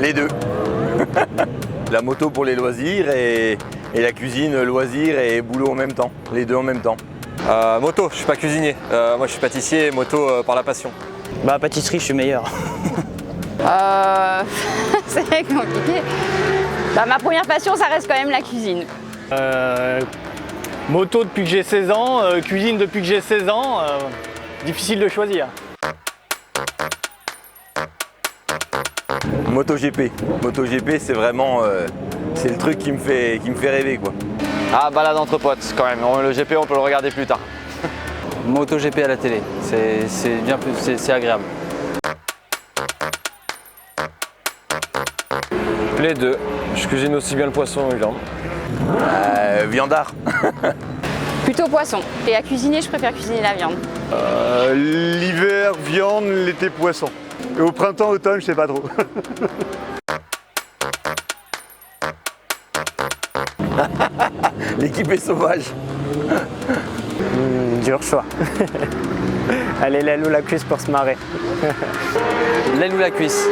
Les deux. La moto pour les loisirs et la cuisine loisirs et boulot en même temps. Les deux en même temps. Moto, je suis pas cuisinier. Moi je suis pâtissier, moto par la passion. Bah pâtisserie, je suis meilleur. C'est compliqué. Bah, ma première passion, ça reste quand même la cuisine. Moto depuis que j'ai 16 ans, cuisine depuis que j'ai 16 ans, difficile de choisir. MotoGP. MotoGP, c'est vraiment c'est le truc qui me fait rêver, quoi. Ah, balade entre potes quand même. Le GP on peut le regarder plus tard. MotoGP à la télé, c'est bien plus, c'est agréable. Les deux. Je cuisine aussi bien le poisson et la viande. Viandard. Plutôt poisson. Et à cuisiner, je préfère cuisiner la viande. L'hiver, viande, l'été, poisson. Et au printemps, automne, je sais pas trop. L'équipe est sauvage. Dur choix. Allez, l'aile ou la cuisse pour se marrer. L'aile ou la cuisse.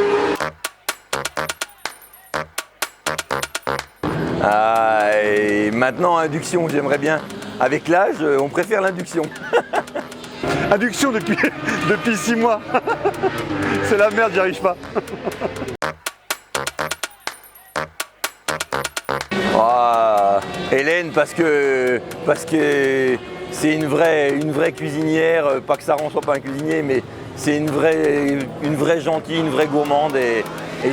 Et maintenant, induction, j'aimerais bien. Avec l'âge, on préfère l'induction. Induction depuis 6 mois. C'est la merde, j'y arrive pas. Hélène, parce que c'est une vraie cuisinière, pas que Saran soit pas un cuisinier, mais c'est une vraie gentille, une vraie gourmande et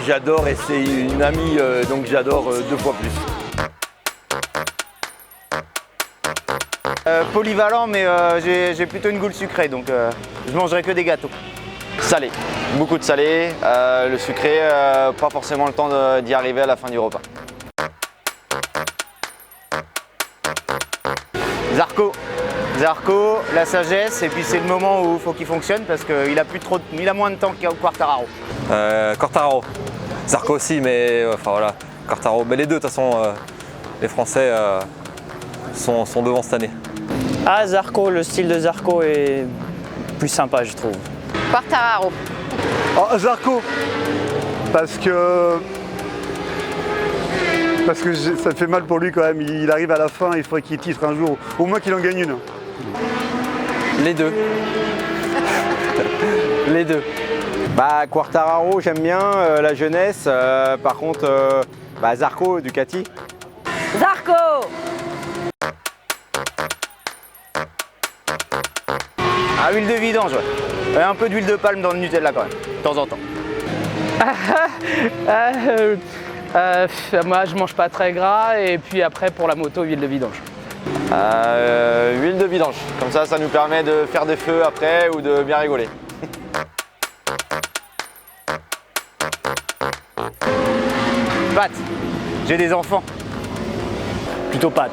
j'adore, et c'est une amie, donc j'adore 2 fois plus. Polyvalent, mais j'ai plutôt une goule sucrée, donc je mangerai que des gâteaux. Salé. Beaucoup de salé. Le sucré, pas forcément le temps d'y arriver à la fin du repas. Zarco, la sagesse, et puis c'est le moment où il faut qu'il fonctionne parce qu'il a moins de temps que Quartararo. Quartararo. Zarco aussi, mais enfin voilà. Quartararo. Mais les deux, de toute façon, les Français sont devant cette année. Ah, Zarco, le style de Zarco est plus sympa, je trouve. Quartararo. Oh, Zarco, parce que ça me fait mal pour lui quand même. Il arrive à la fin, il faudrait qu'il titre un jour, au moins qu'il en gagne une. Les deux. Les deux. Bah Quartararo, j'aime bien la jeunesse. Par contre, Zarco, Ducati. Zarco. Ah, huile de vidange, ouais. Un peu d'huile de palme dans le Nutella quand même, de temps en temps. Moi je mange pas très gras, et puis après pour la moto, huile de vidange. Huile de vidange. Comme ça nous permet de faire des feux après ou de bien rigoler. Pâtes. J'ai des enfants. Plutôt pâtes.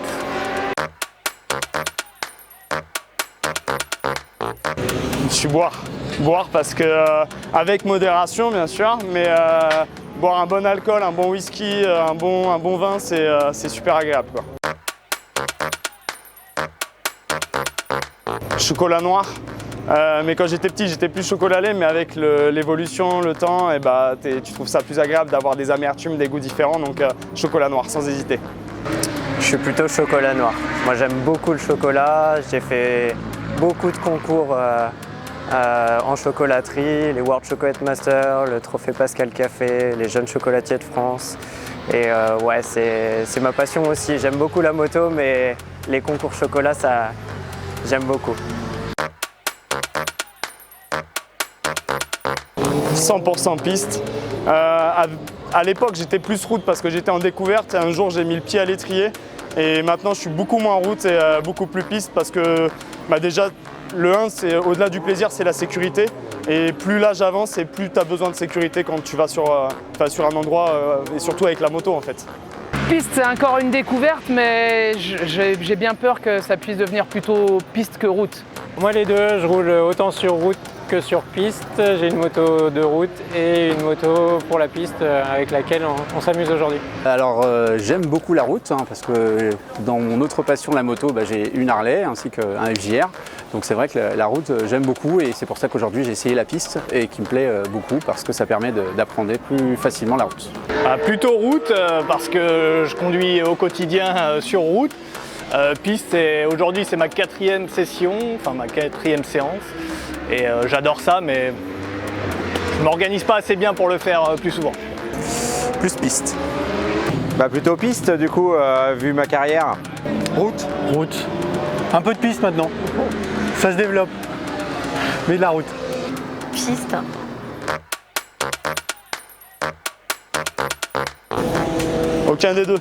Je suis boire. Boire parce que, avec modération bien sûr, mais boire un bon alcool, un bon whisky, un bon vin, c'est super agréable, quoi. Chocolat noir. Mais quand j'étais petit, j'étais plus chocolat lait, mais avec l'évolution, le temps, et tu trouves ça plus agréable d'avoir des amertumes, des goûts différents, donc chocolat noir, sans hésiter. Je suis plutôt chocolat noir. Moi j'aime beaucoup le chocolat, j'ai fait beaucoup de concours en chocolaterie, les World Chocolate Masters, le Trophée Pascal Café, les jeunes chocolatiers de France. Et ouais, c'est ma passion aussi. J'aime beaucoup la moto, mais les concours chocolat, ça, j'aime beaucoup. 100% piste. À l'époque, j'étais plus route parce que j'étais en découverte, et un jour j'ai mis le pied à l'étrier. Et maintenant, je suis beaucoup moins route et beaucoup plus piste parce que déjà, le 1, c'est au-delà du plaisir, c'est la sécurité. Et plus l'âge avance, et plus tu as besoin de sécurité quand tu vas sur un endroit, et surtout avec la moto en fait. Piste, c'est encore une découverte, mais j'ai bien peur que ça puisse devenir plutôt piste que route. Moi les deux, je roule autant sur route que sur piste. J'ai une moto de route et une moto pour la piste avec laquelle on s'amuse aujourd'hui. Alors j'aime beaucoup la route parce que dans mon autre passion, la moto, j'ai une Harley ainsi qu'un FJR. Donc c'est vrai que la route, j'aime beaucoup et c'est pour ça qu'aujourd'hui j'ai essayé la piste et qui me plaît beaucoup parce que ça permet d'apprendre plus facilement la route. Plutôt route parce que je conduis au quotidien sur route. Piste, aujourd'hui c'est ma 4e session, enfin ma 4e séance. Et j'adore ça, mais je ne m'organise pas assez bien pour le faire plus souvent. Plus piste. Bah plutôt piste du coup, vu ma carrière. Route. Route. Un peu de piste maintenant. Ça se développe. Mais de la route. Piste. Aucun des deux.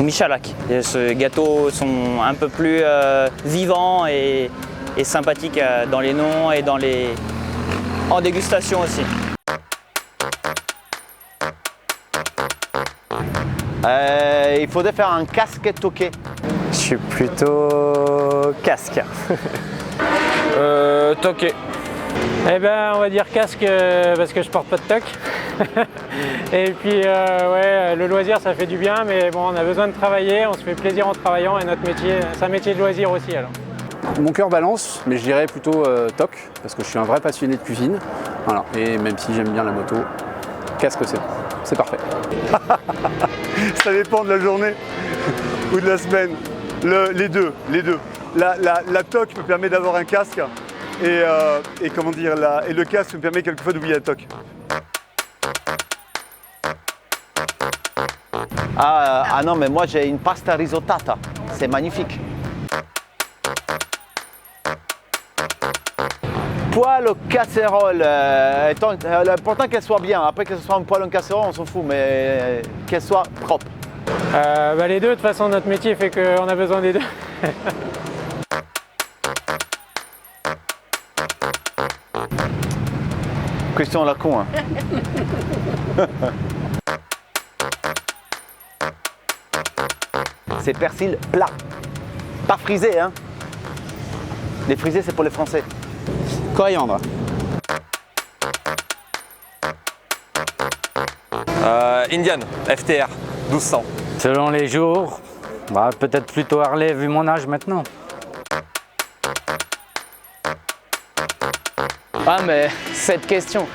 Michalak. Ces gâteaux sont un peu plus vivants et sympathiques dans les noms et en dégustation aussi. Il faudrait faire un casque toqué. Je suis plutôt casque. Toqué. Eh ben on va dire casque parce que je porte pas de toc. Et puis ouais, le loisir ça fait du bien, mais bon on a besoin de travailler, on se fait plaisir en travaillant et notre métier, c'est un métier de loisir aussi alors. Mon cœur balance, mais je dirais plutôt toc, parce que je suis un vrai passionné de cuisine. Voilà. Et même si j'aime bien la moto, casque c'est parfait. Ça dépend de la journée ou de la semaine. Les deux. La toque me permet d'avoir un casque et comment dire, et le casque me permet quelquefois d'oublier la toque. Ah non, mais moi j'ai une pasta risottata, c'est magnifique. Poêle ou casserole, l'important qu'elle soit bien. Après que ce soit un poêle ou une casserole, on s'en fout, mais qu'elle soit propre. Les deux, de toute façon notre métier fait qu'on a besoin des deux. Question à la con, hein. C'est persil plat, pas frisé, hein. Les frisés, c'est pour les Français. Coriandre. Indian, FTR, 1200. Selon les jours, peut-être plutôt Harley vu mon âge maintenant. Ah mais cette question.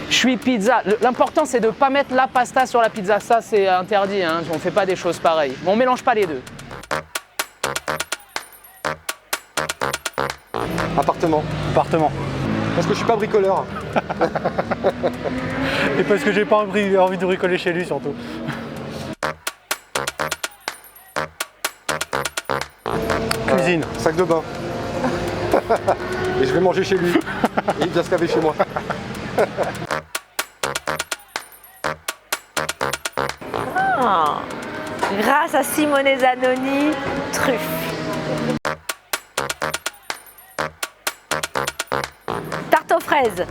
Je suis pizza. L'important c'est de ne pas mettre la pasta sur la pizza. Ça c'est interdit, hein. On ne fait pas des choses pareilles. On ne mélange pas les deux. Appartement. Parce que je suis pas bricoleur. Et parce que j'ai pas envie de bricoler chez lui surtout. Cuisine, sac de bain. Et je vais manger chez lui. Et il vient se laver chez moi. Grâce à Simone Zanoni, truffe. Tarte aux fraises.